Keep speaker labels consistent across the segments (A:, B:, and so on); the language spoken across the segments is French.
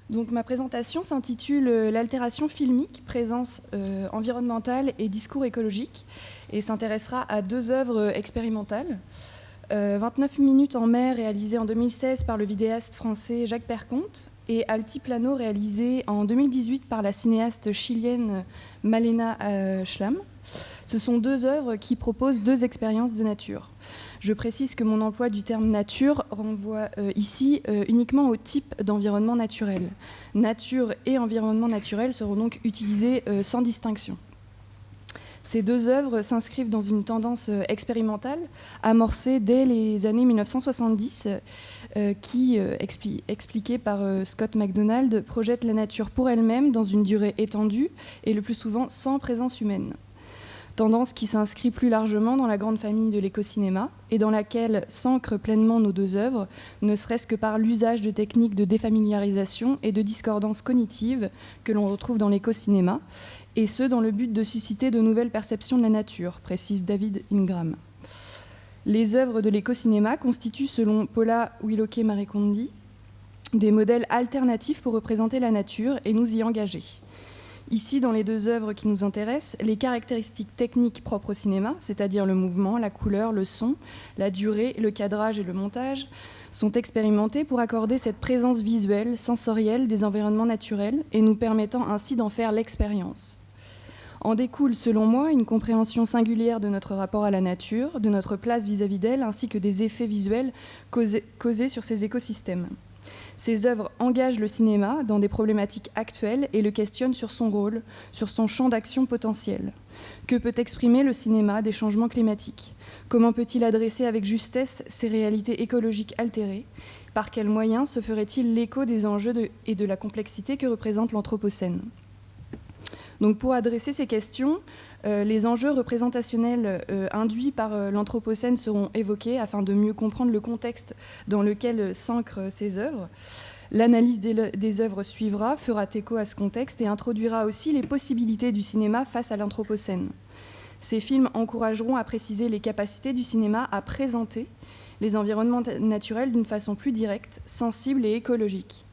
A: Donc ma présentation s'intitule L'altération filmique, présence environnementale et discours écologique, et s'intéressera à deux œuvres expérimentales. 29 minutes en mer, réalisé en 2016 par le vidéaste français Jacques Perconte, et Altiplano, réalisé en 2018 par la cinéaste chilienne Malena Schlam. Ce sont deux œuvres qui proposent deux expériences de nature. Je précise que mon emploi du terme nature renvoie ici uniquement au type d'environnement naturel. Nature et environnement naturel seront donc utilisés sans distinction. Ces deux œuvres s'inscrivent dans une tendance expérimentale amorcée dès les années 1970 qui, expliquée par Scott McDonald, projette la nature pour elle-même dans une durée étendue et le plus souvent sans présence humaine. Tendance qui s'inscrit plus largement dans la grande famille de l'écocinéma et dans laquelle s'ancrent pleinement nos deux œuvres, ne serait-ce que par l'usage de techniques de défamiliarisation et de discordance cognitive que l'on retrouve dans l'écocinéma, et ce dans le but de susciter de nouvelles perceptions de la nature, précise David Ingram. Les œuvres de l'écocinéma constituent, selon Paula Willoquet-Marekondi, des modèles alternatifs pour représenter la nature et nous y engager. Ici, dans les deux œuvres qui nous intéressent, les caractéristiques techniques propres au cinéma, c'est-à-dire le mouvement, la couleur, le son, la durée, le cadrage et le montage, sont expérimentées pour accorder cette présence visuelle, sensorielle des environnements naturels et nous permettant ainsi d'en faire l'expérience. En découle, selon moi, une compréhension singulière de notre rapport à la nature, de notre place vis-à-vis d'elle, ainsi que des effets visuels causés sur ces écosystèmes. Ces œuvres engagent le cinéma dans des problématiques actuelles et le questionnent sur son rôle, sur son champ d'action potentiel. Que peut exprimer le cinéma des changements climatiques ? Comment peut-il adresser avec justesse ces réalités écologiques altérées ? Par quels moyens se ferait-il l'écho des enjeux et de la complexité que représente l'Anthropocène ? Donc pour adresser ces questions, les enjeux représentationnels induits par l'Anthropocène seront évoqués afin de mieux comprendre le contexte dans lequel s'ancrent ces œuvres. L'analyse des œuvres suivra, fera écho à ce contexte et introduira aussi les possibilités du cinéma face à l'Anthropocène. Ces films encourageront à préciser les capacités du cinéma à présenter les environnements naturels d'une façon plus directe, sensible et écologique.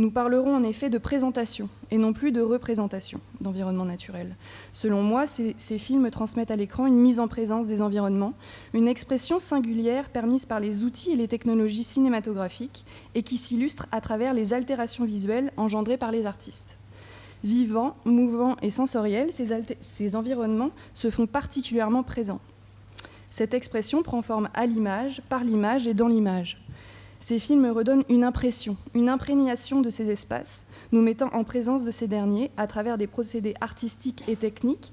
A: Nous parlerons en effet de présentation et non plus de représentation d'environnement naturel. Selon moi, ces films transmettent à l'écran une mise en présence des environnements, une expression singulière permise par les outils et les technologies cinématographiques et qui s'illustre à travers les altérations visuelles engendrées par les artistes. Vivants, mouvants et sensoriels, ces environnements se font particulièrement présents. Cette expression prend forme à l'image, par l'image et dans l'image. Ces films redonnent une impression, une imprégnation de ces espaces, nous mettant en présence de ces derniers à travers des procédés artistiques et techniques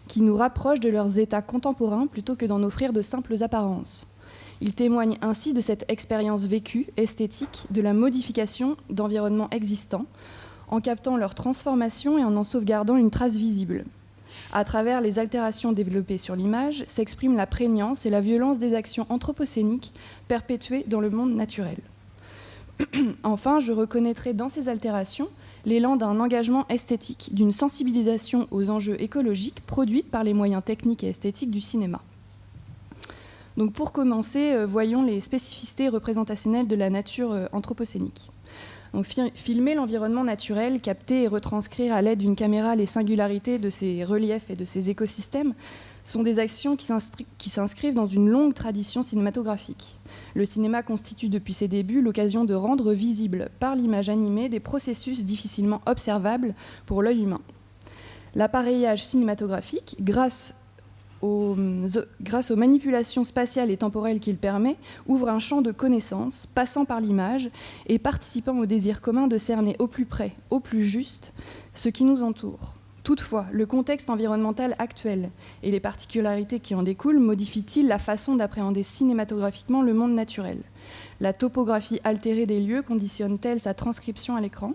A: qui nous rapprochent de leurs états contemporains plutôt que d'en offrir de simples apparences. Ils témoignent ainsi de cette expérience vécue, esthétique, de la modification d'environnements existants, en captant leur transformation et en sauvegardant une trace visible. À travers les altérations développées sur l'image, s'exprime la prégnance et la violence des actions anthropocéniques perpétuées dans le monde naturel. Enfin, je reconnaîtrai dans ces altérations l'élan d'un engagement esthétique, d'une sensibilisation aux enjeux écologiques produite par les moyens techniques et esthétiques du cinéma. Donc pour commencer, voyons les spécificités représentationnelles de la nature anthropocénique. Donc, filmer l'environnement naturel, capter et retranscrire à l'aide d'une caméra les singularités de ces reliefs et de ces écosystèmes sont des actions qui s'inscrivent dans une longue tradition cinématographique. Le cinéma constitue depuis ses débuts l'occasion de rendre visible par l'image animée des processus difficilement observables pour l'œil humain. L'appareillage cinématographique, grâce aux manipulations spatiales et temporelles qu'il permet, ouvre un champ de connaissances, passant par l'image et participant au désir commun de cerner au plus près, au plus juste, ce qui nous entoure. Toutefois, le contexte environnemental actuel et les particularités qui en découlent modifient-ils la façon d'appréhender cinématographiquement le monde naturel ? La topographie altérée des lieux conditionne-t-elle sa transcription à l'écran ?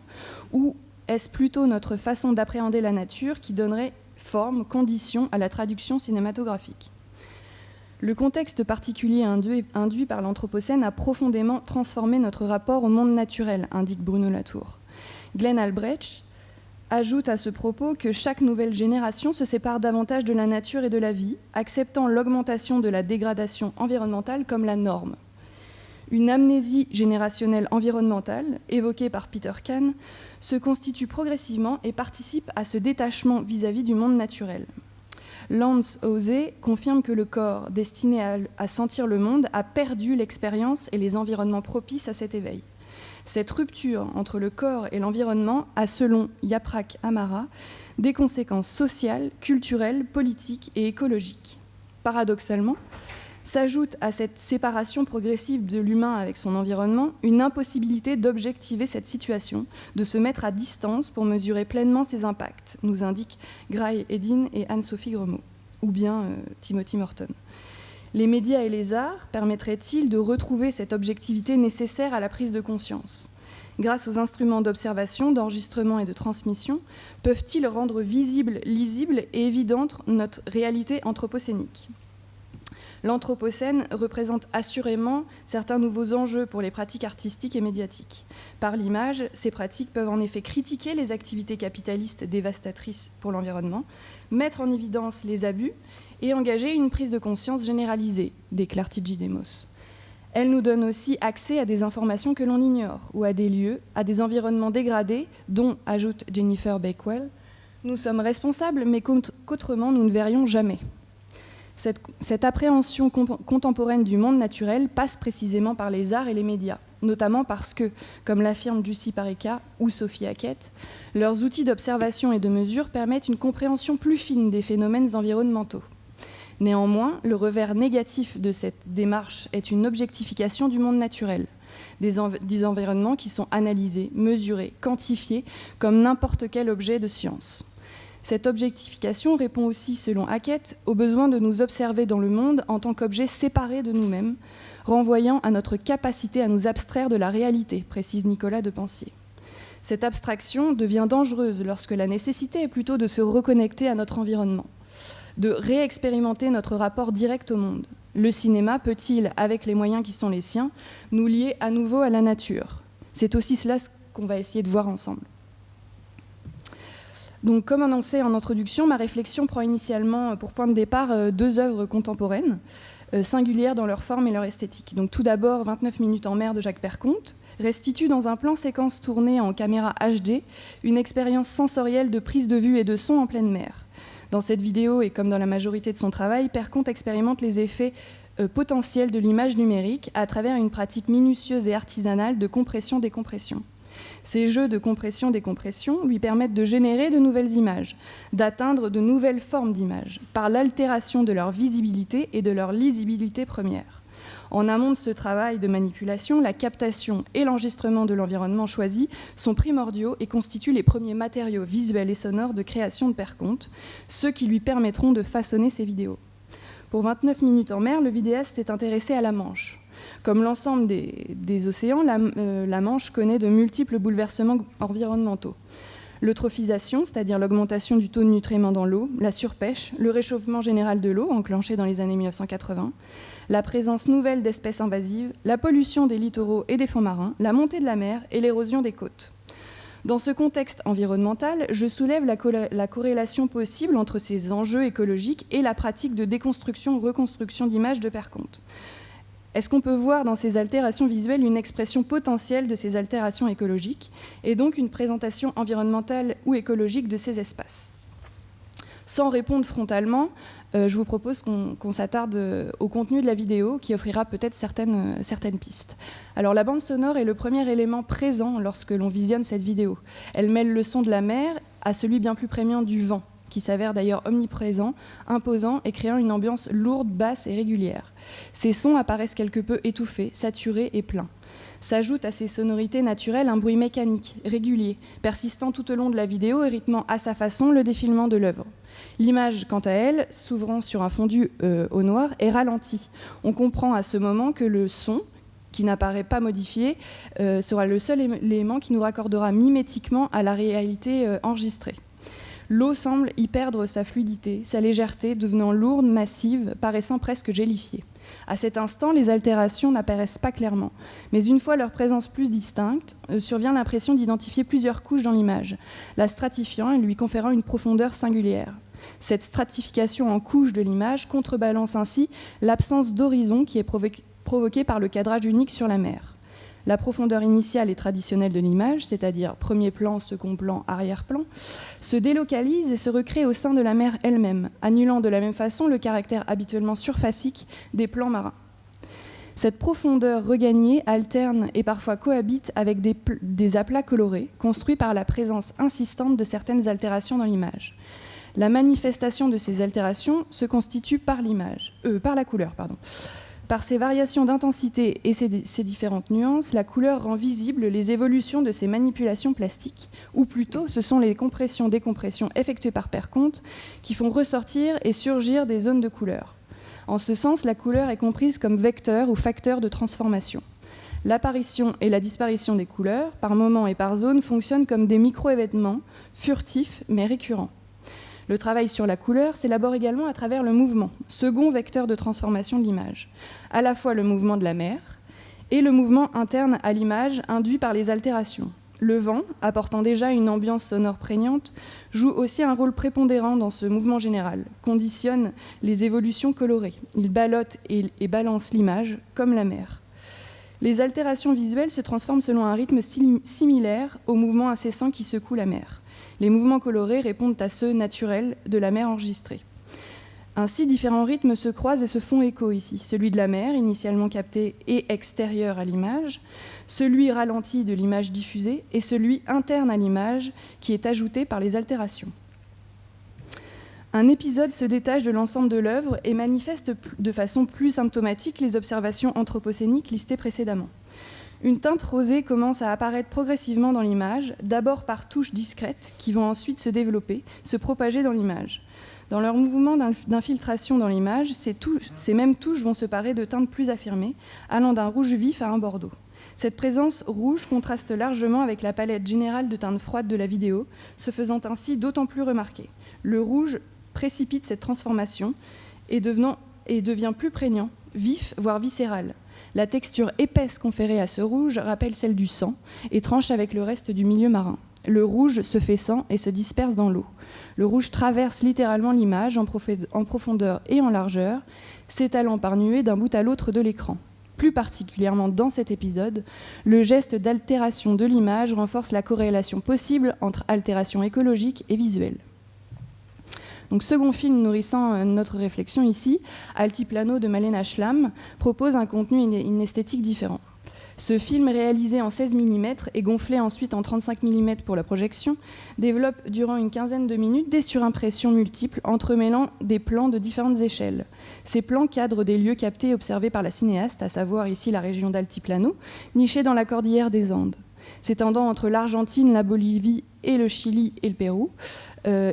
A: Ou est-ce plutôt notre façon d'appréhender la nature qui donnerait forme, condition à la traduction cinématographique. Le contexte particulier induit par l'Anthropocène a profondément transformé notre rapport au monde naturel, indique Bruno Latour. Glenn Albrecht ajoute à ce propos que chaque nouvelle génération se sépare davantage de la nature et de la vie, acceptant l'augmentation de la dégradation environnementale comme la norme. Une amnésie générationnelle environnementale, évoquée par Peter Kahn, se constitue progressivement et participe à ce détachement vis-à-vis du monde naturel. Lance Ose confirme que le corps, destiné à sentir le monde, a perdu l'expérience et les environnements propices à cet éveil. Cette rupture entre le corps et l'environnement a, selon Yaprak Amara, des conséquences sociales, culturelles, politiques et écologiques. Paradoxalement, s'ajoute à cette séparation progressive de l'humain avec son environnement une impossibilité d'objectiver cette situation, de se mettre à distance pour mesurer pleinement ses impacts, nous indiquent Graeme Edin et Anne-Sophie Gremaud, ou bien Timothy Morton. Les médias et les arts permettraient-ils de retrouver cette objectivité nécessaire à la prise de conscience ? Grâce aux instruments d'observation, d'enregistrement et de transmission, peuvent-ils rendre visible, lisible et évidente notre réalité anthropocénique ? L'Anthropocène représente assurément certains nouveaux enjeux pour les pratiques artistiques et médiatiques. Par l'image, ces pratiques peuvent en effet critiquer les activités capitalistes dévastatrices pour l'environnement, mettre en évidence les abus et engager une prise de conscience généralisée, déclare T.J. Demos. Elles nous donnent aussi accès à des informations que l'on ignore, ou à des lieux, à des environnements dégradés, dont, ajoute Jennifer Bakewell, nous sommes responsables, mais qu'autrement nous ne verrions jamais. Cette appréhension contemporaine du monde naturel passe précisément par les arts et les médias, notamment parce que, comme l'affirment Jussi Parikka ou Sophie Hackett, leurs outils d'observation et de mesure permettent une compréhension plus fine des phénomènes environnementaux. Néanmoins, le revers négatif de cette démarche est une objectification du monde naturel, des environnements qui sont analysés, mesurés, quantifiés comme n'importe quel objet de science. Cette objectification répond aussi, selon Hackett, au besoin de nous observer dans le monde en tant qu'objet séparé de nous-mêmes, renvoyant à notre capacité à nous abstraire de la réalité, précise Nicolas de Pensier. Cette abstraction devient dangereuse lorsque la nécessité est plutôt de se reconnecter à notre environnement, de réexpérimenter notre rapport direct au monde. Le cinéma peut-il, avec les moyens qui sont les siens, nous lier à nouveau à la nature ? C'est aussi cela qu'on va essayer de voir ensemble. Donc, comme annoncé en introduction, ma réflexion prend initialement pour point de départ deux œuvres contemporaines, singulières dans leur forme et leur esthétique. Donc, tout d'abord, 29 minutes en mer de Jacques Perconte restitue dans un plan séquence tourné en caméra HD une expérience sensorielle de prise de vue et de son en pleine mer. Dans cette vidéo, et comme dans la majorité de son travail, Perconte expérimente les effets potentiels de l'image numérique à travers une pratique minutieuse et artisanale de compression-décompression. Ces jeux de compression-décompression lui permettent de générer de nouvelles images, d'atteindre de nouvelles formes d'images, par l'altération de leur visibilité et de leur lisibilité première. En amont de ce travail de manipulation, la captation et l'enregistrement de l'environnement choisi sont primordiaux et constituent les premiers matériaux visuels et sonores de création de Perconte, ceux qui lui permettront de façonner ses vidéos. Pour 29 minutes en mer, le vidéaste est intéressé à la Manche. Comme l'ensemble des océans, la Manche connaît de multiples bouleversements environnementaux. L'eutrophisation, c'est-à-dire l'augmentation du taux de nutriments dans l'eau, la surpêche, le réchauffement général de l'eau, enclenché dans les années 1980, la présence nouvelle d'espèces invasives, la pollution des littoraux et des fonds marins, la montée de la mer et l'érosion des côtes. Dans ce contexte environnemental, je soulève la corrélation possible entre ces enjeux écologiques et la pratique de déconstruction-reconstruction d'images de Perconte. Est-ce qu'on peut voir dans ces altérations visuelles une expression potentielle de ces altérations écologiques et donc une présentation environnementale ou écologique de ces espaces ? Sans répondre frontalement, je vous propose qu'on s'attarde au contenu de la vidéo qui offrira peut-être certaines pistes. Alors la bande sonore est le premier élément présent lorsque l'on visionne cette vidéo. Elle mêle le son de la mer à celui bien plus prégnant du vent, qui s'avère d'ailleurs omniprésent, imposant et créant une ambiance lourde, basse et régulière. Ces sons apparaissent quelque peu étouffés, saturés et pleins. S'ajoute à ces sonorités naturelles un bruit mécanique, régulier, persistant tout au long de la vidéo et rythmant à sa façon le défilement de l'œuvre. L'image, quant à elle, s'ouvrant sur un fondu au noir, est ralentie. On comprend à ce moment que le son, qui n'apparaît pas modifié, sera le seul élément qui nous raccordera mimétiquement à la réalité enregistrée. L'eau semble y perdre sa fluidité, sa légèreté, devenant lourde, massive, paraissant presque gélifiée. À cet instant, les altérations n'apparaissent pas clairement, mais une fois leur présence plus distincte, survient l'impression d'identifier plusieurs couches dans l'image, la stratifiant et lui conférant une profondeur singulière. Cette stratification en couches de l'image contrebalance ainsi l'absence d'horizon qui est provoquée par le cadrage unique sur la mer. La profondeur initiale et traditionnelle de l'image, c'est-à-dire premier plan, second plan, arrière-plan, se délocalise et se recrée au sein de la mer elle-même, annulant de la même façon le caractère habituellement surfacique des plans marins. Cette profondeur regagnée alterne et parfois cohabite avec des aplats colorés, construits par la présence insistante de certaines altérations dans l'image. La manifestation de ces altérations se constitue par la couleur. Par ces variations d'intensité et ces différentes nuances, la couleur rend visibles les évolutions de ces manipulations plastiques, ou plutôt ce sont les compressions-décompressions effectuées par paire compte qui font ressortir et surgir des zones de couleur. En ce sens, la couleur est comprise comme vecteur ou facteur de transformation. L'apparition et la disparition des couleurs, par moment et par zone, fonctionnent comme des micro-événements, furtifs mais récurrents. Le travail sur la couleur s'élabore également à travers le mouvement, second vecteur de transformation de l'image, à la fois le mouvement de la mer et le mouvement interne à l'image induit par les altérations. Le vent, apportant déjà une ambiance sonore prégnante, joue aussi un rôle prépondérant dans ce mouvement général, conditionne les évolutions colorées. Il ballotte et balance l'image, comme la mer. Les altérations visuelles se transforment selon un rythme similaire au mouvement incessant qui secoue la mer. Les mouvements colorés répondent à ceux naturels de la mer enregistrée. Ainsi, différents rythmes se croisent et se font écho ici. Celui de la mer, initialement capté et extérieur à l'image, celui ralenti de l'image diffusée et celui interne à l'image qui est ajouté par les altérations. Un épisode se détache de l'ensemble de l'œuvre et manifeste de façon plus symptomatique les observations anthropocéniques listées précédemment. Une teinte rosée commence à apparaître progressivement dans l'image, d'abord par touches discrètes qui vont ensuite se développer, se propager dans l'image. Dans leur mouvement d'infiltration dans l'image, ces mêmes touches vont se parer de teintes plus affirmées, allant d'un rouge vif à un bordeaux. Cette présence rouge contraste largement avec la palette générale de teintes froides de la vidéo, se faisant ainsi d'autant plus remarquée. Le rouge précipite cette transformation et devient plus prégnant, vif, voire viscéral. La texture épaisse conférée à ce rouge rappelle celle du sang et tranche avec le reste du milieu marin. Le rouge se fait sang et se disperse dans l'eau. Le rouge traverse littéralement l'image en profondeur et en largeur, s'étalant par nuées d'un bout à l'autre de l'écran. Plus particulièrement dans cet épisode, le geste d'altération de l'image renforce la corrélation possible entre altération écologique et visuelle. Donc, second film nourrissant notre réflexion ici, Altiplano de Malena Schlam propose un contenu et une esthétique différents. Ce film, réalisé en 16 mm et gonflé ensuite en 35 mm pour la projection, développe durant une quinzaine de minutes des surimpressions multiples entremêlant des plans de différentes échelles. Ces plans cadrent des lieux captés et observés par la cinéaste, à savoir ici la région d'Altiplano, nichée dans la cordillère des Andes. S'étendant entre l'Argentine, la Bolivie et le Chili et le Pérou,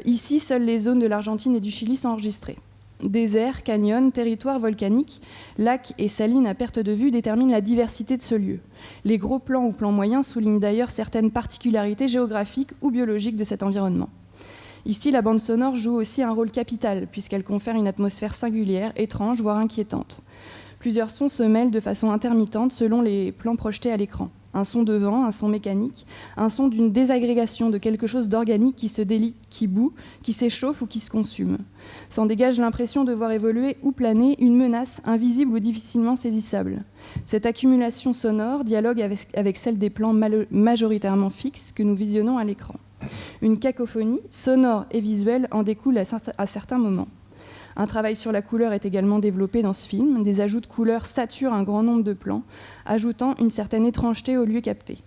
A: ici, seules les zones de l'Argentine et du Chili sont enregistrées. Déserts, canyons, territoires volcaniques, lacs et salines à perte de vue déterminent la diversité de ce lieu. Les gros plans ou plans moyens soulignent d'ailleurs certaines particularités géographiques ou biologiques de cet environnement. Ici, la bande sonore joue aussi un rôle capital, puisqu'elle confère une atmosphère singulière, étrange, voire inquiétante. Plusieurs sons se mêlent de façon intermittente selon les plans projetés à l'écran. Un son de vent, un son mécanique, un son d'une désagrégation de quelque chose d'organique qui se délite, qui bout, qui s'échauffe ou qui se consume. S'en dégage l'impression de voir évoluer ou planer une menace invisible ou difficilement saisissable. Cette accumulation sonore dialogue avec celle des plans majoritairement fixes que nous visionnons à l'écran. Une cacophonie, sonore et visuelle, en découle à certains moments. Un travail sur la couleur est également développé dans ce film. Des ajouts de couleurs saturent un grand nombre de plans, ajoutant une certaine étrangeté au lieu capté.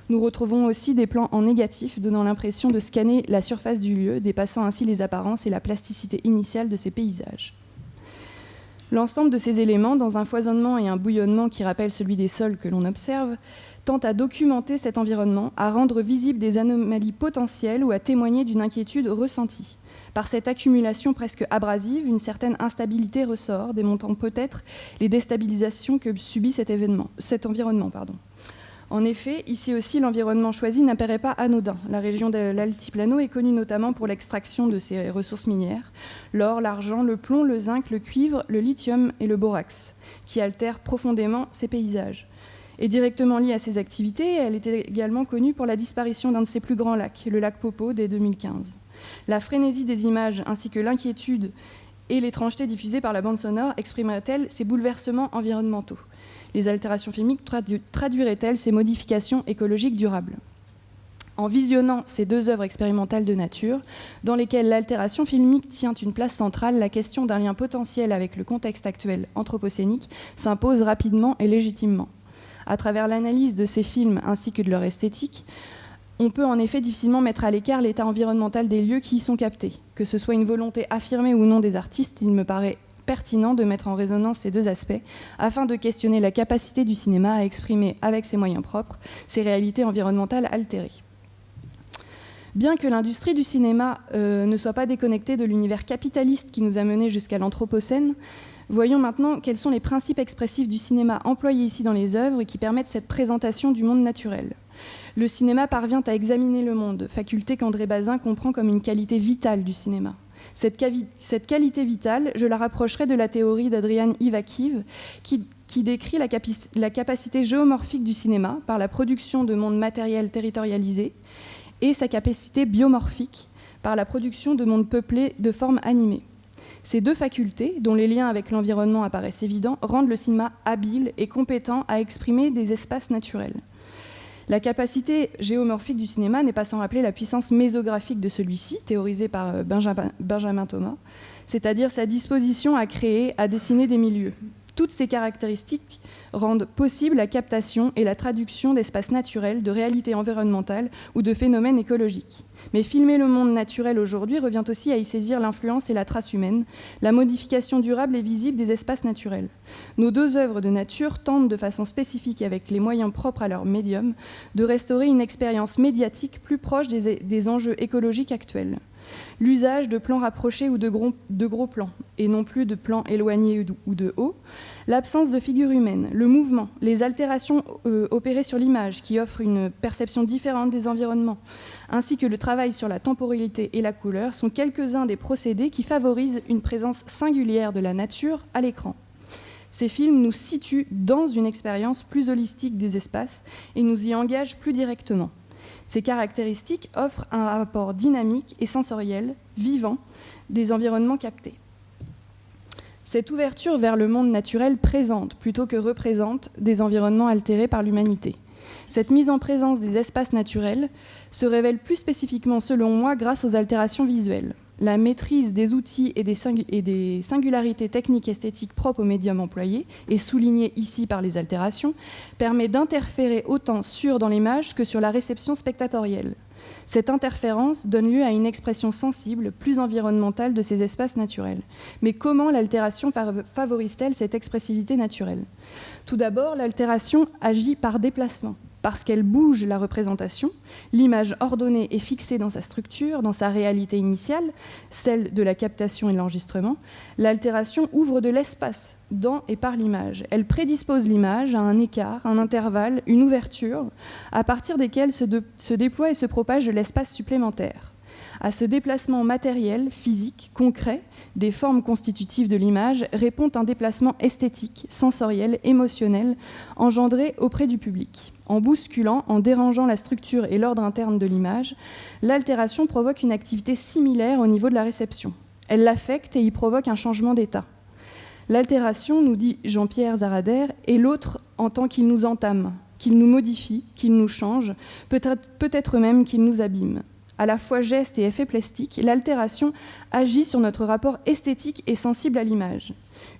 A: Nous retrouvons aussi des plans en négatif, donnant l'impression de scanner la surface du lieu, dépassant ainsi les apparences et la plasticité initiale de ces paysages. L'ensemble de ces éléments, dans un foisonnement et un bouillonnement qui rappellent celui des sols que l'on observe, tente à documenter cet environnement, à rendre visibles des anomalies potentielles ou à témoigner d'une inquiétude ressentie. Par cette accumulation presque abrasive, une certaine instabilité ressort, démontrant peut-être les déstabilisations que subit cet environnement. En effet, ici aussi, l'environnement choisi n'apparaît pas anodin. La région de l'Altiplano est connue notamment pour l'extraction de ses ressources minières, l'or, l'argent, le plomb, le zinc, le cuivre, le lithium et le borax, qui altèrent profondément ces paysages. Et directement liée à ces activités, elle était également connue pour la disparition d'un de ses plus grands lacs, le lac Popo, dès 2015. La frénésie des images ainsi que l'inquiétude et l'étrangeté diffusée par la bande sonore exprimeraient-elles ces bouleversements environnementaux ? Les altérations filmiques traduiraient-elles ces modifications écologiques durables ? En visionnant ces 2 œuvres expérimentales de nature, dans lesquelles l'altération filmique tient une place centrale, la question d'un lien potentiel avec le contexte actuel anthropocénique s'impose rapidement et légitimement. À travers l'analyse de ces films ainsi que de leur esthétique, on peut en effet difficilement mettre à l'écart l'état environnemental des lieux qui y sont captés. Que ce soit une volonté affirmée ou non des artistes, il me paraît pertinent de mettre en résonance ces 2 aspects afin de questionner la capacité du cinéma à exprimer avec ses moyens propres ces réalités environnementales altérées. Bien que l'industrie du cinéma ne soit pas déconnectée de l'univers capitaliste qui nous a menés jusqu'à l'Anthropocène, voyons maintenant quels sont les principes expressifs du cinéma employés ici dans les œuvres et qui permettent cette présentation du monde naturel. Le cinéma parvient à examiner le monde, faculté qu'André Bazin comprend comme une qualité vitale du cinéma. Cette qualité vitale, je la rapprocherai de la théorie d'Adrian Ivakhiv qui décrit la capacité géomorphique du cinéma par la production de mondes matériels territorialisés et sa capacité biomorphique par la production de mondes peuplés de formes animées. Ces 2 facultés, dont les liens avec l'environnement apparaissent évidents, rendent le cinéma habile et compétent à exprimer des espaces naturels. La capacité géomorphique du cinéma n'est pas sans rappeler la puissance mésographique de celui-ci, théorisée par Benjamin Thomas, c'est-à-dire sa disposition à créer, à dessiner des milieux. Toutes ces caractéristiques rendent possible la captation et la traduction d'espaces naturels, de réalités environnementales ou de phénomènes écologiques. Mais filmer le monde naturel aujourd'hui revient aussi à y saisir l'influence et la trace humaine, la modification durable et visible des espaces naturels. Nos 2 œuvres de nature tentent de façon spécifique et avec les moyens propres à leur médium de restaurer une expérience médiatique plus proche des enjeux écologiques actuels. L'usage de plans rapprochés ou de gros plans, et non plus de plans éloignés ou de haut, l'absence de figures humaines, le mouvement, les altérations opérées sur l'image qui offrent une perception différente des environnements, ainsi que le travail sur la temporalité et la couleur sont quelques-uns des procédés qui favorisent une présence singulière de la nature à l'écran. Ces films nous situent dans une expérience plus holistique des espaces et nous y engagent plus directement. Ces caractéristiques offrent un rapport dynamique et sensoriel, vivant, des environnements captés. Cette ouverture vers le monde naturel présente, plutôt que représente, des environnements altérés par l'humanité. Cette mise en présence des espaces naturels se révèle plus spécifiquement, selon moi, grâce aux altérations visuelles. La maîtrise des outils et des singularités techniques esthétiques propres au médium employé, et soulignée ici par les altérations, permet d'interférer autant dans l'image que sur la réception spectatorielle. Cette interférence donne lieu à une expression sensible, plus environnementale de ces espaces naturels. Mais comment l'altération favorise-t-elle cette expressivité naturelle ? Tout d'abord, l'altération agit par déplacement. Parce qu'elle bouge la représentation, l'image ordonnée et fixée dans sa structure, dans sa réalité initiale, celle de la captation et de l'enregistrement, l'altération ouvre de l'espace dans et par l'image. Elle prédispose l'image à un écart, un intervalle, une ouverture, à partir desquels se déploie et se propage de l'espace supplémentaire. À ce déplacement matériel, physique, concret, des formes constitutives de l'image, répond un déplacement esthétique, sensoriel, émotionnel, engendré auprès du public. En bousculant, en dérangeant la structure et l'ordre interne de l'image, l'altération provoque une activité similaire au niveau de la réception. Elle l'affecte et y provoque un changement d'état. L'altération, nous dit Jean-Pierre Zarader, est l'autre en tant qu'il nous entame, qu'il nous modifie, qu'il nous change, peut-être même qu'il nous abîme. À la fois geste et effet plastique, l'altération agit sur notre rapport esthétique et sensible à l'image.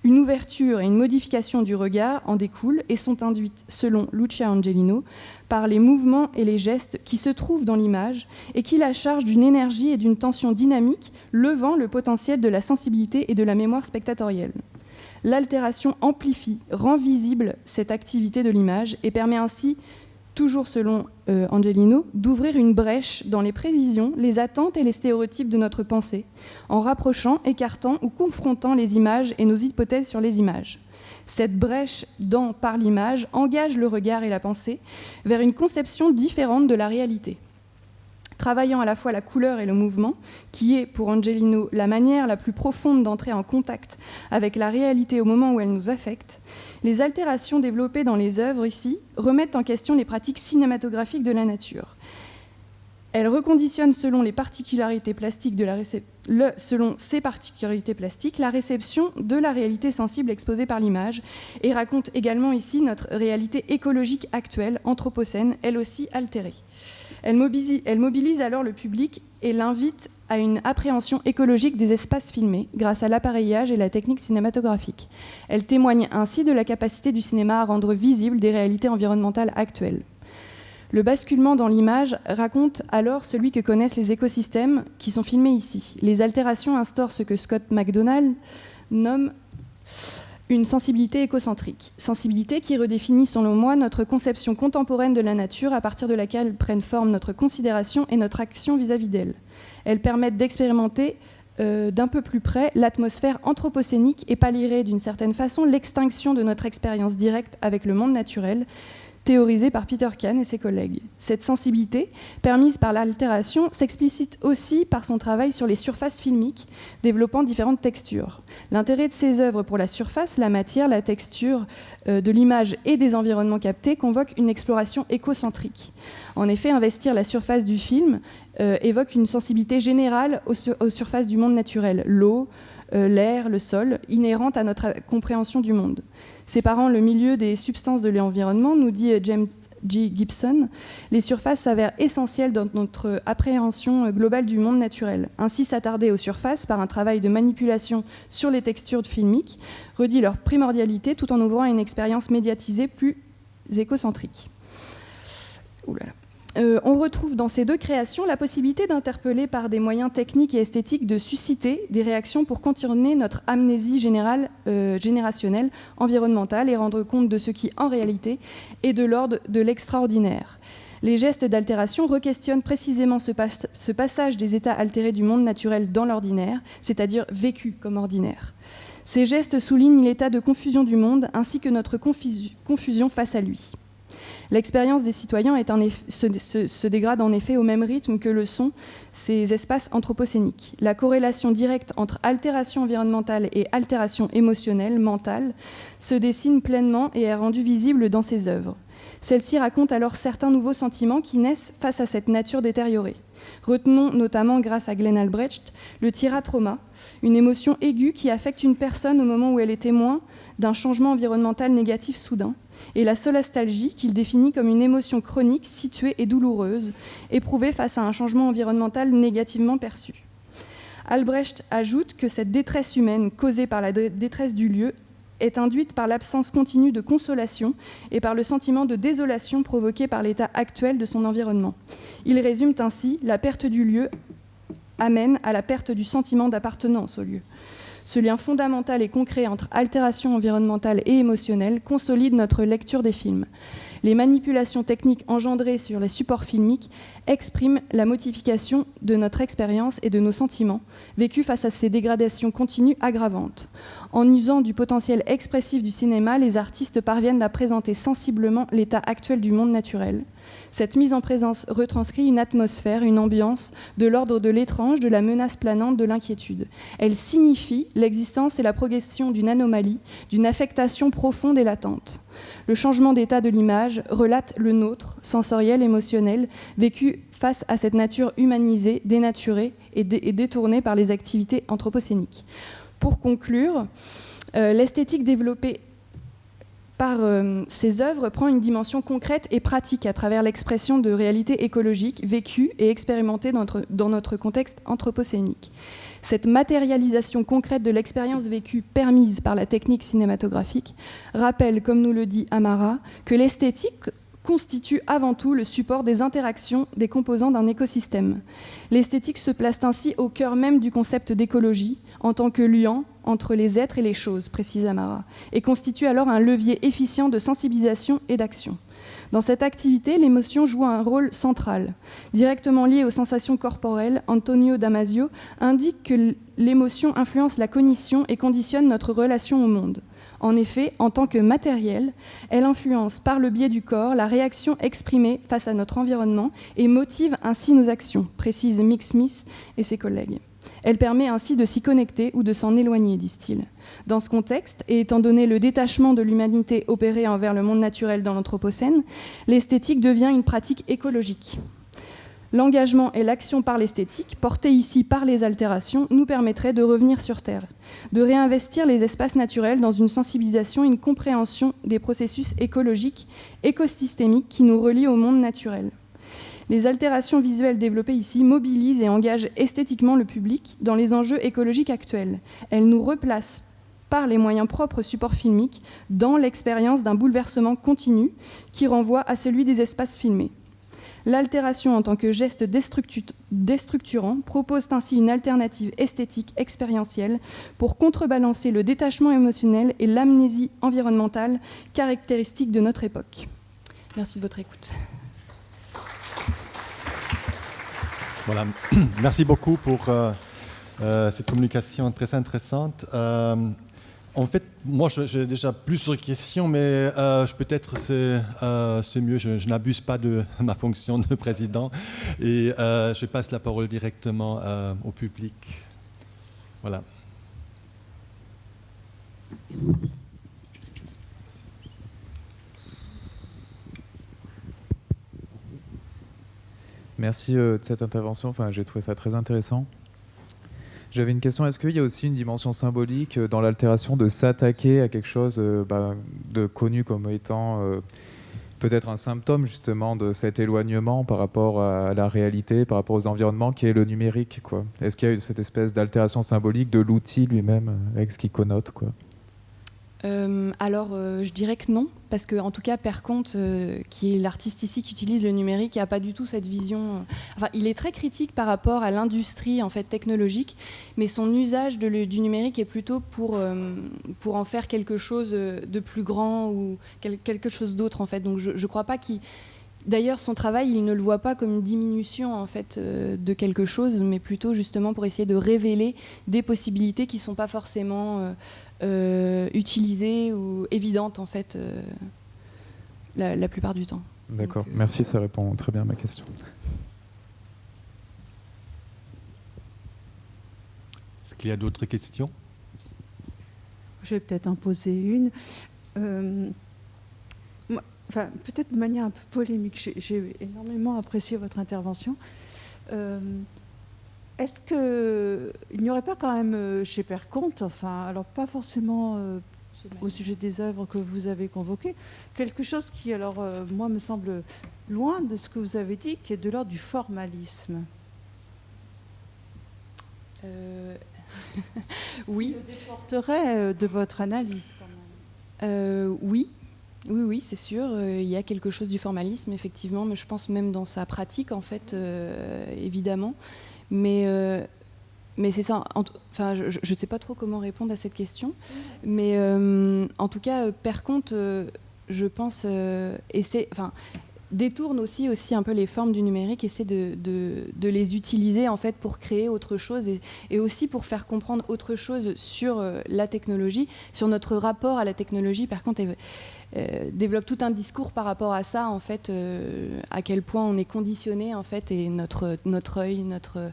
A: Une ouverture et une modification du regard en découlent et sont induites, selon Lucia Angelino, par les mouvements et les gestes qui se trouvent dans l'image et qui la chargent d'une énergie et d'une tension dynamique, levant le potentiel de la sensibilité et de la mémoire spectatorielle. L'altération amplifie, rend visible cette activité de l'image et permet ainsi, toujours selon Angelino, d'ouvrir une brèche dans les prévisions, les attentes et les stéréotypes de notre pensée, en rapprochant, écartant ou confrontant les images et nos hypothèses sur les images. Cette brèche par l'image engage le regard et la pensée vers une conception différente de la réalité. Travaillant à la fois la couleur et le mouvement, qui est, pour Angelino, la manière la plus profonde d'entrer en contact avec la réalité au moment où elle nous affecte, les altérations développées dans les œuvres ici remettent en question les pratiques cinématographiques de la nature. Elle reconditionne selon les particularités plastiques selon ses particularités plastiques, la réception de la réalité sensible exposée par l'image et raconte également ici notre réalité écologique actuelle, anthropocène, elle aussi altérée. Elle mobilise alors le public et l'invite à une appréhension écologique des espaces filmés grâce à l'appareillage et la technique cinématographique. Elle témoigne ainsi de la capacité du cinéma à rendre visibles des réalités environnementales actuelles. Le basculement dans l'image raconte alors celui que connaissent les écosystèmes qui sont filmés ici. Les altérations instaurent ce que Scott McDonald nomme une sensibilité écocentrique. Sensibilité qui redéfinit, selon moi, notre conception contemporaine de la nature à partir de laquelle prennent forme notre considération et notre action vis-à-vis d'elle. Elles permettent d'expérimenter d'un peu plus près l'atmosphère anthropocénique et pallierait d'une certaine façon l'extinction de notre expérience directe avec le monde naturel, théorisée par Peter Kahn et ses collègues. Cette sensibilité, permise par l'altération, s'explicite aussi par son travail sur les surfaces filmiques, développant différentes textures. L'intérêt de ces œuvres pour la surface, la matière, la texture de l'image et des environnements captés convoque une exploration écocentrique. En effet, investir la surface du film évoque une sensibilité générale aux surfaces du monde naturel, l'eau, l'air, le sol, inhérente à notre compréhension du monde. Séparant le milieu des substances de l'environnement, nous dit James G. Gibson, les surfaces s'avèrent essentielles dans notre appréhension globale du monde naturel. Ainsi, s'attarder aux surfaces par un travail de manipulation sur les textures filmiques redit leur primordialité tout en ouvrant à une expérience médiatisée plus écocentrique. Ouh là là. On retrouve dans ces deux créations la possibilité d'interpeller par des moyens techniques et esthétiques de susciter des réactions pour contourner notre amnésie générationnelle, environnementale et rendre compte de ce qui, en réalité, est de l'ordre de l'extraordinaire. Les gestes d'altération requestionnent précisément ce passage des états altérés du monde naturel dans l'ordinaire, c'est-à-dire vécu comme ordinaire. Ces gestes soulignent l'état de confusion du monde ainsi que notre confusion face à lui. L'expérience des citoyens se dégrade en effet au même rythme que le sont ces espaces anthropocéniques. La corrélation directe entre altération environnementale et altération émotionnelle, mentale, se dessine pleinement et est rendue visible dans ces œuvres. Celles-ci racontent alors certains nouveaux sentiments qui naissent face à cette nature détériorée. Retenons notamment, grâce à Glenn Albrecht, le tiratrauma, une émotion aiguë qui affecte une personne au moment où elle est témoin d'un changement environnemental négatif soudain, et la solastalgie, qu'il définit comme une émotion chronique, située et douloureuse, éprouvée face à un changement environnemental négativement perçu. Albrecht ajoute que cette détresse humaine, causée par la détresse du lieu, est induite par l'absence continue de consolation et par le sentiment de désolation provoqué par l'état actuel de son environnement. Il résume ainsi « La perte du lieu amène à la perte du sentiment d'appartenance au lieu ». Ce lien fondamental et concret entre altération environnementale et émotionnelle consolide notre lecture des films. Les manipulations techniques engendrées sur les supports filmiques expriment la modification de notre expérience et de nos sentiments, vécus face à ces dégradations continues aggravantes. En usant du potentiel expressif du cinéma, les artistes parviennent à présenter sensiblement l'état actuel du monde naturel. Cette mise en présence retranscrit une atmosphère, une ambiance de l'ordre de l'étrange, de la menace planante, de l'inquiétude. Elle signifie l'existence et la progression d'une anomalie, d'une affectation profonde et latente. Le changement d'état de l'image relate le nôtre, sensoriel, émotionnel, vécu face à cette nature humanisée, dénaturée et détournée par les activités anthropocéniques. Pour conclure, l'esthétique développée par ces œuvres prend une dimension concrète et pratique à travers l'expression de réalités écologiques vécues et expérimentées dans notre contexte anthropocénique. Cette matérialisation concrète de l'expérience vécue permise par la technique cinématographique rappelle, comme nous le dit Amara, que l'esthétique constitue avant tout le support des interactions des composants d'un écosystème. L'esthétique se place ainsi au cœur même du concept d'écologie, en tant que lien entre les êtres et les choses, précise Amara, et constitue alors un levier efficient de sensibilisation et d'action. Dans cette activité, l'émotion joue un rôle central. Directement lié aux sensations corporelles, Antonio Damasio indique que l'émotion influence la cognition et conditionne notre relation au monde. En effet, en tant que matériel, elle influence par le biais du corps la réaction exprimée face à notre environnement et motive ainsi nos actions, précise Mick Smith et ses collègues. Elle permet ainsi de s'y connecter ou de s'en éloigner, disent-ils. Dans ce contexte, et étant donné le détachement de l'humanité opéré envers le monde naturel dans l'Anthropocène, l'esthétique devient une pratique écologique. L'engagement et l'action par l'esthétique, portée ici par les altérations, nous permettraient de revenir sur Terre, de réinvestir les espaces naturels dans une sensibilisation et une compréhension des processus écologiques, écosystémiques qui nous relient au monde naturel. Les altérations visuelles développées ici mobilisent et engagent esthétiquement le public dans les enjeux écologiques actuels. Elles nous replacent par les moyens propres supports filmiques dans l'expérience d'un bouleversement continu qui renvoie à celui des espaces filmés. L'altération en tant que geste déstructurant propose ainsi une alternative esthétique expérientielle pour contrebalancer le détachement émotionnel et l'amnésie environnementale caractéristique de notre époque. Merci de votre écoute.
B: Voilà, merci beaucoup pour cette communication très intéressante. En fait, moi, j'ai déjà plusieurs questions, mais peut-être c'est mieux, je n'abuse pas de ma fonction de président et je passe la parole directement au public. Voilà.
C: Merci de cette intervention, enfin, j'ai trouvé ça très intéressant. J'avais une question, est-ce qu'il y a aussi une dimension symbolique dans l'altération de s'attaquer à quelque chose de connu comme étant peut-être un symptôme justement de cet éloignement par rapport à la réalité, par rapport aux environnements qui est le numérique, quoi. Est-ce qu'il y a eu cette espèce d'altération symbolique de l'outil lui-même avec ce qu'il connote, quoi?
A: Je dirais que non, parce que en tout cas, Perconte, qui est l'artiste ici qui utilise le numérique, n'a pas du tout cette vision. Enfin, il est très critique par rapport à l'industrie en fait technologique, mais son usage du numérique est plutôt pour en faire quelque chose de plus grand ou quelque chose d'autre en fait. Donc, je crois pas qu'il. D'ailleurs, son travail, il ne le voit pas comme une diminution en fait de quelque chose, mais plutôt justement pour essayer de révéler des possibilités qui ne sont pas forcément utilisées ou évidentes en fait la plupart du temps.
C: D'accord, merci, ça répond très bien à ma question.
B: Est-ce qu'il y a d'autres questions?
D: Je vais peut-être en poser une. Enfin, peut-être de manière un peu polémique, j'ai énormément apprécié votre intervention. Est-ce qu'il n'y aurait pas quand même chez Perconte, enfin, alors pas forcément au sujet des œuvres que vous avez convoquées, quelque chose qui, alors, moi, me semble loin de ce que vous avez dit, qui est de l'ordre du formalisme?
A: Oui.
D: Ce qui le déporterait de votre analyse, quand même.
A: Oui. Oui, c'est sûr. Il y a quelque chose du formalisme, effectivement, mais je pense même dans sa pratique, en fait, évidemment. Mais c'est ça. Enfin, je ne sais pas trop comment répondre à cette question. Mais en tout cas, Perconte, je pense, détourne aussi un peu les formes du numérique, essaie de les utiliser en fait pour créer autre chose et aussi pour faire comprendre autre chose sur la technologie, sur notre rapport à la technologie. Par contre, développe tout un discours par rapport à ça en fait, à quel point on est conditionné en fait et notre œil, notre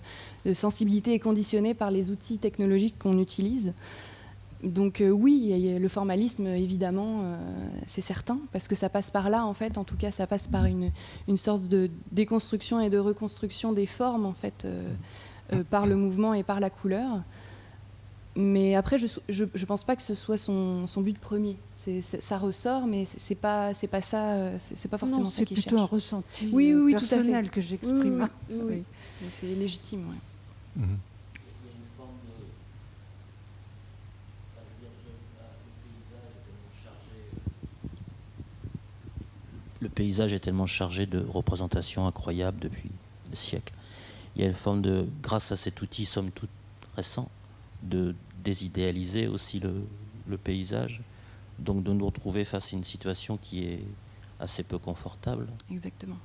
A: sensibilité est conditionnée par les outils technologiques qu'on utilise. Donc oui, le formalisme, évidemment, c'est certain, parce que ça passe par là, en fait. En tout cas, ça passe par une sorte de déconstruction et de reconstruction des formes, en fait, par le mouvement et par la couleur. Mais après, je pense pas que ce soit son but premier. Ça ressort, mais c'est pas ça, c'est pas forcément ça qu'il cherche.
D: C'est plutôt un ressenti personnel
A: tout à fait.
D: Que j'exprime.
A: Oui. C'est légitime, ouais.
B: Mm-hmm.
E: Le paysage est tellement chargé de représentations incroyables depuis des siècles. Il y a une forme de, grâce à cet outil somme toute récent, de désidéaliser aussi le paysage, donc de nous retrouver face à une situation qui est assez peu confortable.
A: Exactement.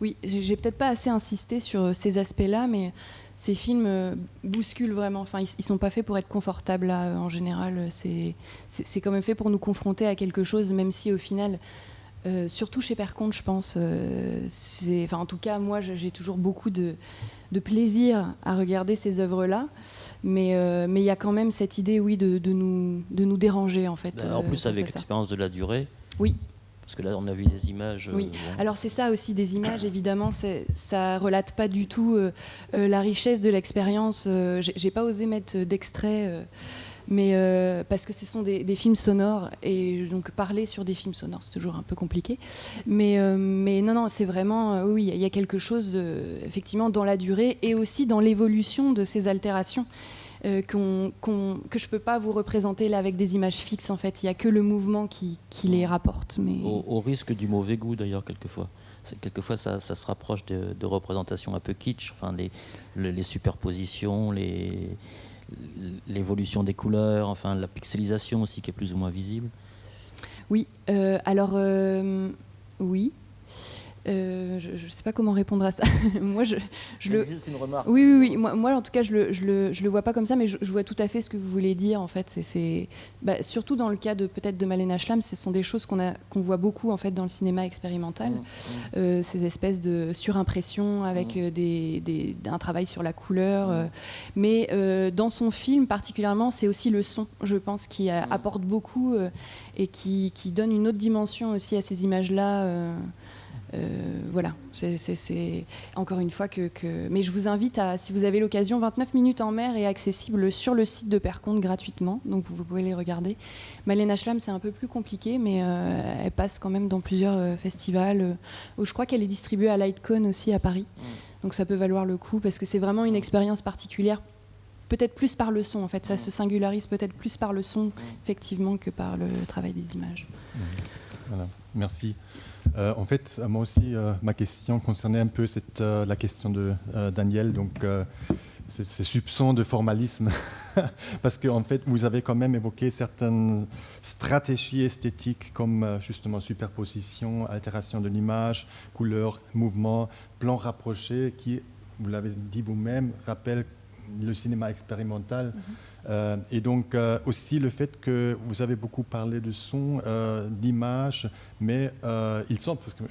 A: Oui, j'ai peut-être pas assez insisté sur ces aspects-là, mais ces films bousculent vraiment. Enfin, ils sont pas faits pour être confortables là, en général. C'est quand même fait pour nous confronter à quelque chose, même si au final... surtout chez Perconte, je pense. En tout cas, moi, j'ai toujours beaucoup de plaisir à regarder ces œuvres-là. Mais il y a quand même cette idée, oui, de nous déranger, en fait.
E: En plus, avec l'expérience de la durée,
A: oui.
E: Parce que là, on a vu des images.
A: Oui, alors c'est ça aussi, des images, évidemment, ça relate pas du tout la richesse de l'expérience. J'ai pas osé mettre d'extrait, mais parce que ce sont des films sonores, et donc parler sur des films sonores, c'est toujours un peu compliqué. Mais non, c'est vraiment, oui, il y a quelque chose, effectivement, dans la durée, et aussi dans l'évolution de ces altérations. Que je peux pas vous représenter là avec des images fixes, en fait. Il y a que le mouvement qui les rapporte. Mais...
E: Au risque du mauvais goût, d'ailleurs, quelquefois. Quelquefois, ça se rapproche de représentations un peu kitsch, enfin, les superpositions, l'évolution des couleurs, enfin, la pixelisation aussi qui est plus ou moins visible.
A: Oui, oui. Je ne sais pas comment répondre à ça. Moi,
E: c'est juste une remarque.
A: Oui. Moi, en tout cas, je le vois pas comme ça, mais je vois tout à fait ce que vous voulez dire. En fait, surtout dans le cas peut-être de Malena Schlam, ce sont des choses qu'on voit beaucoup en fait dans le cinéma expérimental, ces espèces de surimpression avec un travail sur la couleur. Mais dans son film particulièrement, c'est aussi le son, je pense, qui apporte beaucoup et qui donne une autre dimension aussi à ces images-là. Voilà, c'est encore une fois mais je vous invite si vous avez l'occasion, 29 minutes en mer est accessible sur le site de Perconte gratuitement, donc vous pouvez les regarder. Malena Schlam, c'est un peu plus compliqué, mais elle passe quand même dans plusieurs festivals, où je crois qu'elle est distribuée à Lightcon aussi à Paris, donc ça peut valoir le coup, parce que c'est vraiment une expérience particulière, peut-être plus par le son, en fait, ça se singularise peut-être plus par le son, effectivement, que par le travail des images.
B: Voilà, merci. En fait, moi aussi, ma question concernait un peu la question de Daniel, donc ces soupçons de formalisme, parce qu'en fait, vous avez quand même évoqué certaines stratégies esthétiques comme justement superposition, altération de l'image, couleur, mouvement, plan rapproché, qui, vous l'avez dit vous-même, rappellent le cinéma expérimental. Et donc aussi le fait que vous avez beaucoup parlé de son, d'image, mais il semble, parce que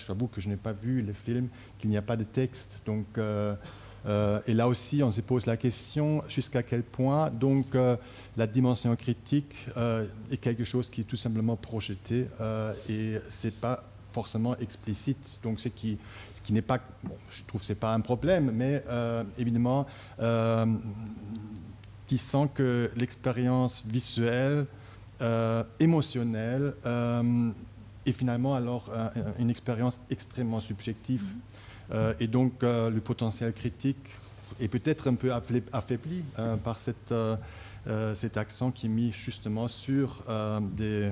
B: j'avoue que je n'ai pas vu les films, qu'il n'y a pas de texte. Donc, et là aussi, on se pose la question jusqu'à quel point donc, la dimension critique est quelque chose qui est tout simplement projeté et ce n'est pas forcément explicite. Donc ce qui n'est pas, bon, je trouve que ce n'est pas un problème, mais évidemment, qui sent que l'expérience visuelle, émotionnelle, est finalement alors une expérience extrêmement subjective. Et donc le potentiel critique est peut-être un peu affaibli par cet accent qui est mis justement sur des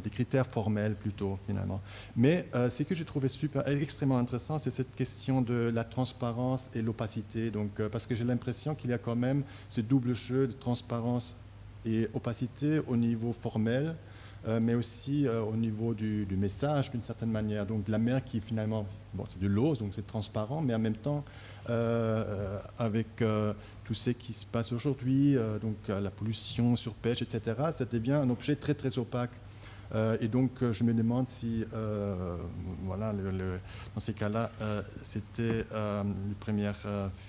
B: critères formels plutôt finalement. Mais ce que j'ai trouvé extrêmement intéressant, c'est cette question de la transparence et l'opacité. Donc, parce que j'ai l'impression qu'il y a quand même ce double jeu de transparence et opacité au niveau formel, mais aussi au niveau du message d'une certaine manière. Donc la mer qui finalement, bon, c'est de l'eau, donc c'est transparent, mais en même temps avec tout ce qui se passe aujourd'hui, donc la pollution, surpêche, etc., ça devient un objet très très opaque. Et donc je me demande si, voilà, dans ces cas-là, c'était le premier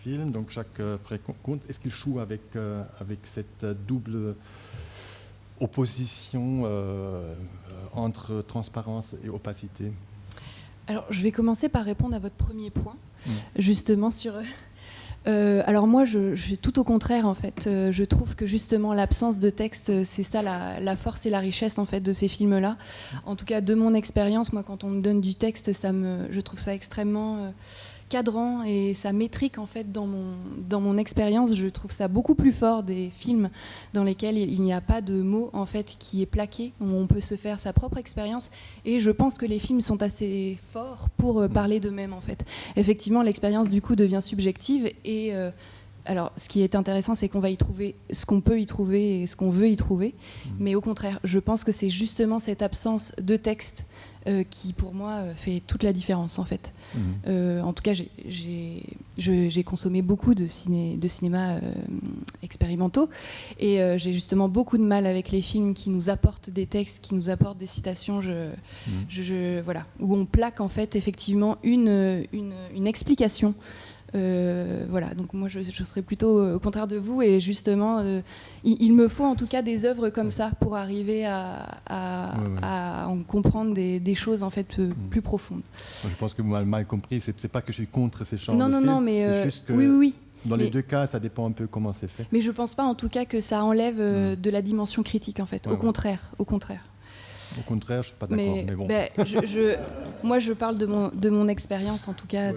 B: film, donc chaque précompte, est-ce qu'il joue avec cette double opposition entre transparence et opacité?
A: Alors, je vais commencer par répondre à votre premier point, justement sur... alors moi, je suis tout au contraire, en fait. Je trouve que justement, l'absence de texte, c'est ça la force et la richesse, en fait, de ces films-là. En tout cas, de mon expérience, moi, quand on me donne du texte, je trouve ça extrêmement cadrant et ça métrique, en fait, dans mon expérience. Je trouve ça beaucoup plus fort des films dans lesquels il n'y a pas de mots, en fait, qui est plaqué, où on peut se faire sa propre expérience. Et je pense que les films sont assez forts pour parler d'eux-mêmes, en fait. Effectivement, l'expérience, du coup, devient subjective et... alors, ce qui est intéressant, c'est qu'on va y trouver ce qu'on peut y trouver et ce qu'on veut y trouver. Mais au contraire, je pense que c'est justement cette absence de texte qui, pour moi, fait toute la différence, en fait. En tout cas, j'ai consommé beaucoup de cinéma expérimentaux et j'ai justement beaucoup de mal avec les films qui nous apportent des textes, qui nous apportent des citations, voilà, où on plaque, en fait, effectivement, une explication Voilà, donc moi je serais plutôt au contraire de vous, et justement il me faut en tout cas des œuvres comme ça pour arriver à en comprendre des choses en fait plus profondes.
B: Je pense que vous m'avez mal compris, c'est pas que je suis contre ces genres
A: Non,
B: de
A: non,
B: films,
A: non, mais
B: c'est juste que
A: oui.
B: Dans les deux cas, ça dépend un peu comment c'est fait.
A: Mais je pense pas en tout cas que ça enlève de la dimension critique en fait, au contraire.
B: Au contraire, je suis pas d'accord, mais bon.
A: Moi, je parle de mon expérience, en tout cas.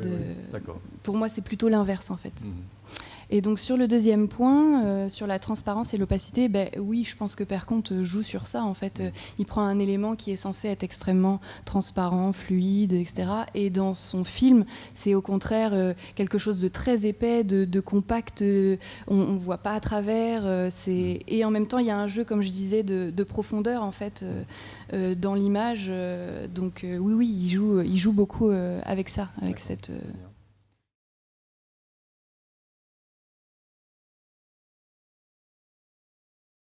B: D'accord.
A: Pour moi, c'est plutôt l'inverse, en fait. Et donc, sur le deuxième point, sur la transparence et l'opacité, oui, je pense que Perconte joue sur ça, en fait. Il prend un élément qui est censé être extrêmement transparent, fluide, etc. Et dans son film, c'est au contraire quelque chose de très épais, de compact. On ne voit pas à travers. Et en même temps, il y a un jeu, comme je disais, de profondeur, en fait, dans l'image. Donc, oui, il joue beaucoup avec ça, avec cette...